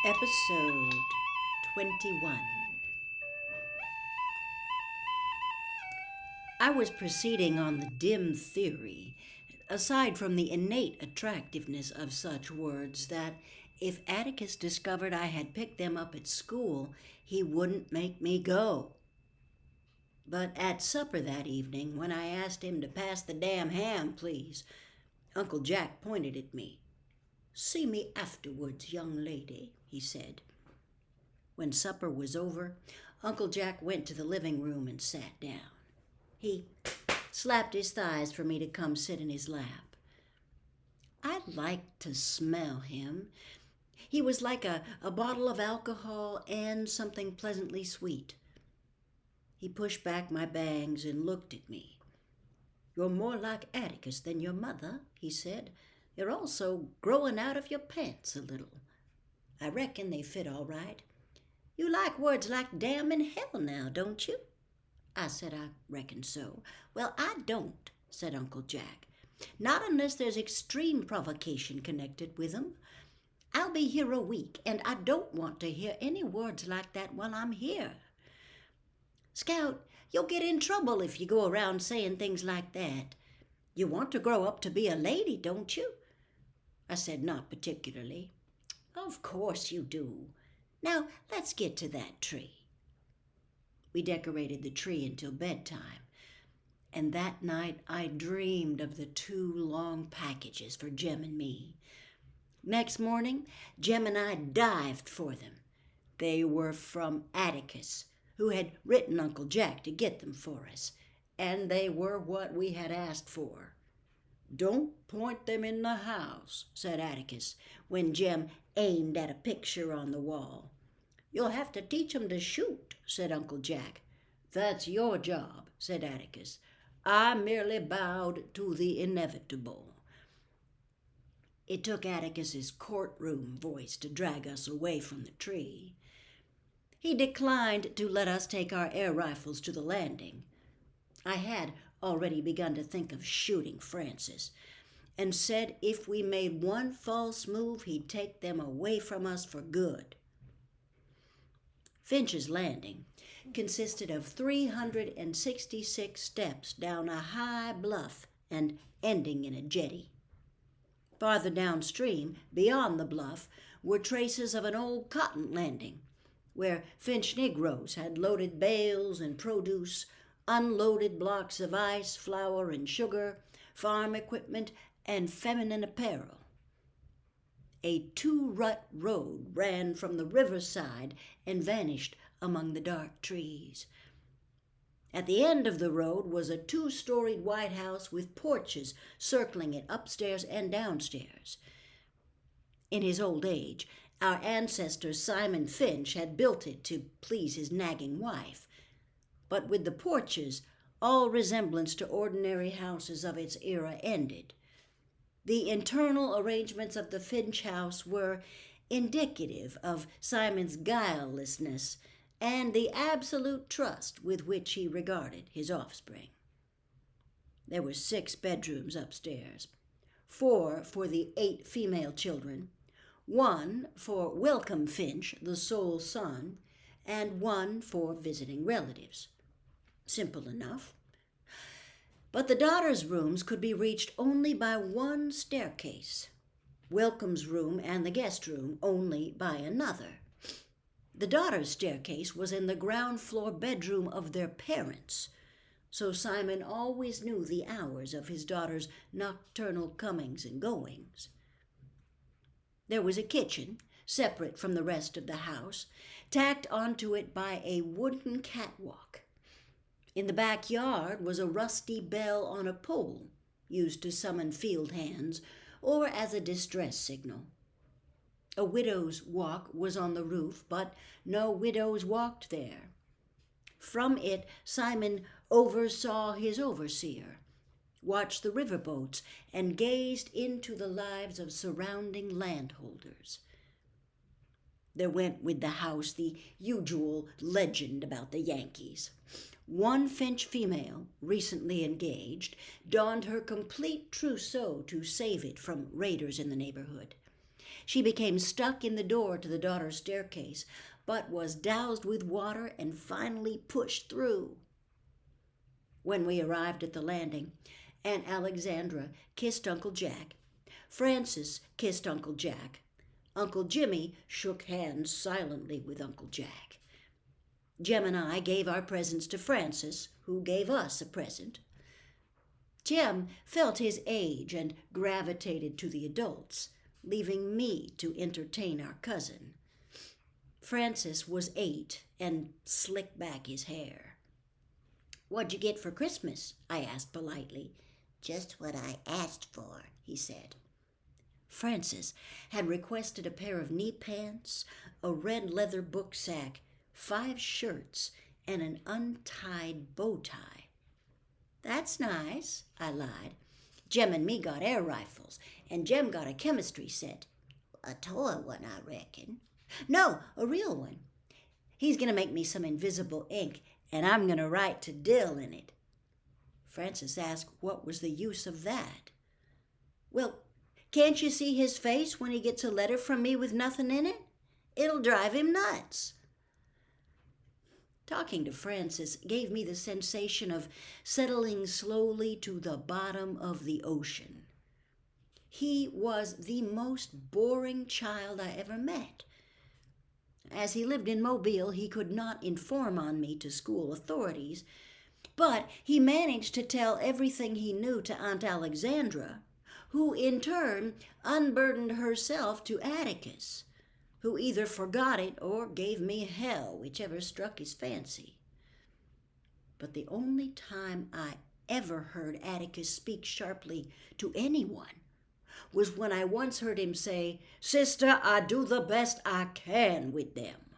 Episode 21. I was proceeding on the dim theory, aside from the innate attractiveness of such words, that if Atticus discovered I had picked them up at school, he wouldn't make me go. But at supper that evening, when I asked him to pass the damn ham, please, Uncle Jack pointed at me. "See me afterwards, young lady," he said. When supper was over, Uncle Jack went to the living room and sat down. He slapped his thighs for me to come sit in his lap. I liked to smell him. He was like a bottle of alcohol and something pleasantly sweet. He pushed back my bangs and looked at me. "You're more like Atticus than your mother," he said. "You're also growing out of your pants a little. I reckon they fit all right. You like words like damn and hell now, don't you?" I said I reckon so. "Well, I don't," said Uncle Jack. "Not unless there's extreme provocation connected with 'em. I'll be here a week, and I don't want to hear any words like that while I'm here. Scout, you'll get in trouble if you go around saying things like that. You want to grow up to be a lady, don't you?" I said, "Not particularly." "Of course you do. Now, let's get to that tree." We decorated the tree until bedtime, and that night I dreamed of the 2 long packages for Jem and me. Next morning, Jem and I dived for them. They were from Atticus, who had written Uncle Jack to get them for us, and they were what we had asked for. "Don't point them in the house," said Atticus, when Jem aimed at a picture on the wall. "You'll have to teach 'em to shoot," said Uncle Jack. "That's your job," said Atticus. "I merely bowed to the inevitable." It took Atticus's courtroom voice to drag us away from the tree. He declined to let us take our air rifles to the landing. I had already begun to think of shooting Francis, and said if we made one false move, he'd take them away from us for good. Finchs Landing consisted of 366 steps down a high bluff and ending in a jetty. Farther downstream, beyond the bluff, were traces of an old cotton landing, where Finch Negroes had loaded bales and produce, unloaded blocks of ice, flour and sugar, farm equipment, and feminine apparel. A 2-rut road ran from the riverside and vanished among the dark trees. At the end of the road was a 2-storied white house with porches circling it upstairs and downstairs. In his old age, our ancestor Simon Finch had built it to please his nagging wife. But with the porches, all resemblance to ordinary houses of its era ended. The internal arrangements of the Finch House were indicative of Simon's guilelessness and the absolute trust with which he regarded his offspring. There were 6 bedrooms upstairs, 4 for the 8 female children, 1 for Welcome Finch, the sole son, and 1 for visiting relatives. Simple enough. But the daughters' rooms could be reached only by 1 staircase. Welcome's room and the guest room only by another. The daughters' staircase was in the ground floor bedroom of their parents, so Simon always knew the hours of his daughter's nocturnal comings and goings. There was a kitchen, separate from the rest of the house, tacked onto it by a wooden catwalk. In the backyard was a rusty bell on a pole, used to summon field hands or as a distress signal. A widow's walk was on the roof, but no widows walked there. From it, Simon oversaw his overseer, watched the riverboats, and gazed into the lives of surrounding landholders. There went with the house the usual legend about the Yankees. 1 Finch female, recently engaged, donned her complete trousseau to save it from raiders in the neighborhood. She became stuck in the door to the daughter's staircase, but was doused with water and finally pushed through. When we arrived at the landing, Aunt Alexandra kissed Uncle Jack. Frances kissed Uncle Jack. Uncle Jimmy shook hands silently with Uncle Jack. Jem and I gave our presents to Frances, who gave us a present. Jem felt his age and gravitated to the adults, leaving me to entertain our cousin. Frances was 8 and slicked back his hair. "What'd you get for Christmas?" I asked politely. "Just what I asked for," he said. Frances had requested a pair of knee pants, a red leather book sack, 5 shirts, and an untied bow tie. "That's nice," I lied. "Jem and me got air rifles, and Jem got a chemistry set." "A toy one, I reckon." "No, a real one. He's going to make me some invisible ink, and I'm going to write to Dill in it." Frances asked what was the use of that. "Well, can't you see his face when he gets a letter from me with nothing in it? It'll drive him nuts." Talking to Frances gave me the sensation of settling slowly to the bottom of the ocean. He was the most boring child I ever met. As he lived in Mobile, he could not inform on me to school authorities, but he managed to tell everything he knew to Aunt Alexandra, who in turn unburdened herself to Atticus, who either forgot it or gave me hell, whichever struck his fancy. But the only time I ever heard Atticus speak sharply to anyone was when I once heard him say, "Sister, I do the best I can with them."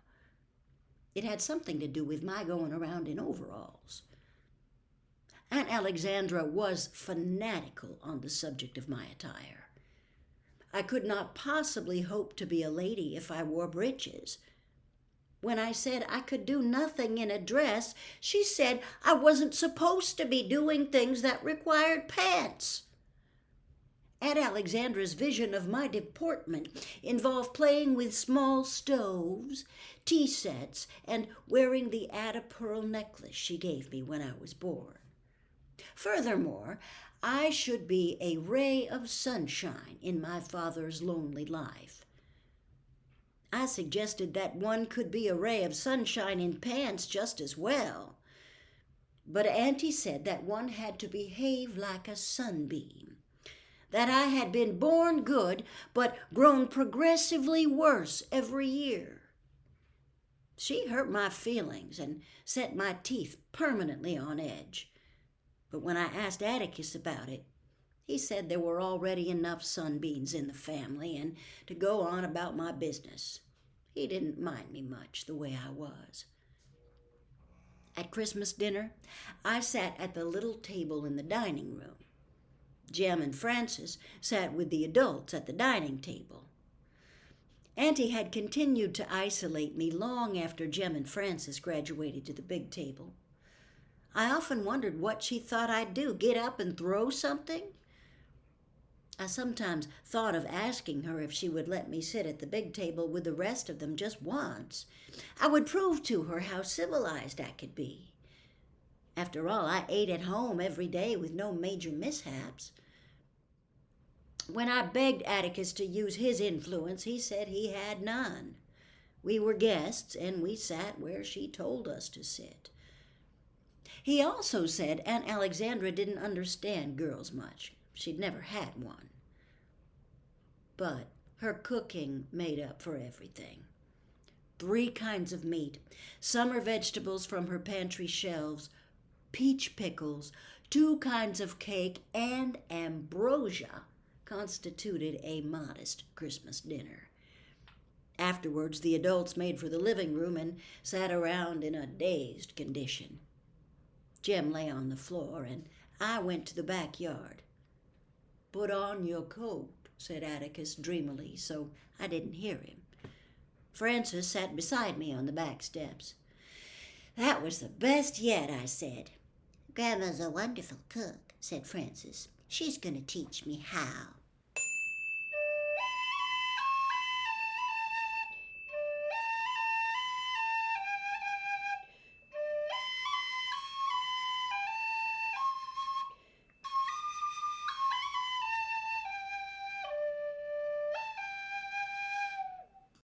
It had something to do with my going around in overalls. Aunt Alexandra was fanatical on the subject of my attire. I could not possibly hope to be a lady if I wore breeches. When I said I could do nothing in a dress, she said I wasn't supposed to be doing things that required pants. Aunt Alexandra's vision of my deportment involved playing with small stoves, tea sets, and wearing the Ada pearl necklace she gave me when I was born. Furthermore, I should be a ray of sunshine in my father's lonely life. I suggested that one could be a ray of sunshine in pants just as well, but Auntie said that one had to behave like a sunbeam, that I had been born good but grown progressively worse every year. She hurt my feelings and set my teeth permanently on edge. But when I asked Atticus about it, he said there were already enough sunbeams in the family and to go on about my business. He didn't mind me much the way I was. At Christmas dinner, I sat at the little table in the dining room. Jem and Frances sat with the adults at the dining table. Auntie had continued to isolate me long after Jem and Frances graduated to the big table. I often wondered what she thought I'd do, get up and throw something? I sometimes thought of asking her if she would let me sit at the big table with the rest of them just once. I would prove to her how civilized I could be. After all, I ate at home every day with no major mishaps. When I begged Atticus to use his influence, he said he had none. We were guests, and we sat where she told us to sit. He also said Aunt Alexandra didn't understand girls much. She'd never had one. But her cooking made up for everything. 3 kinds of meat, summer vegetables from her pantry shelves, peach pickles, 2 kinds of cake, and ambrosia constituted a modest Christmas dinner. Afterwards, the adults made for the living room and sat around in a dazed condition. Jem lay on the floor, and I went to the backyard. "Put on your coat," said Atticus dreamily, so I didn't hear him. Frances sat beside me on the back steps. "That was the best yet," I said. "Grandma's a wonderful cook," said Frances. "She's going to teach me how."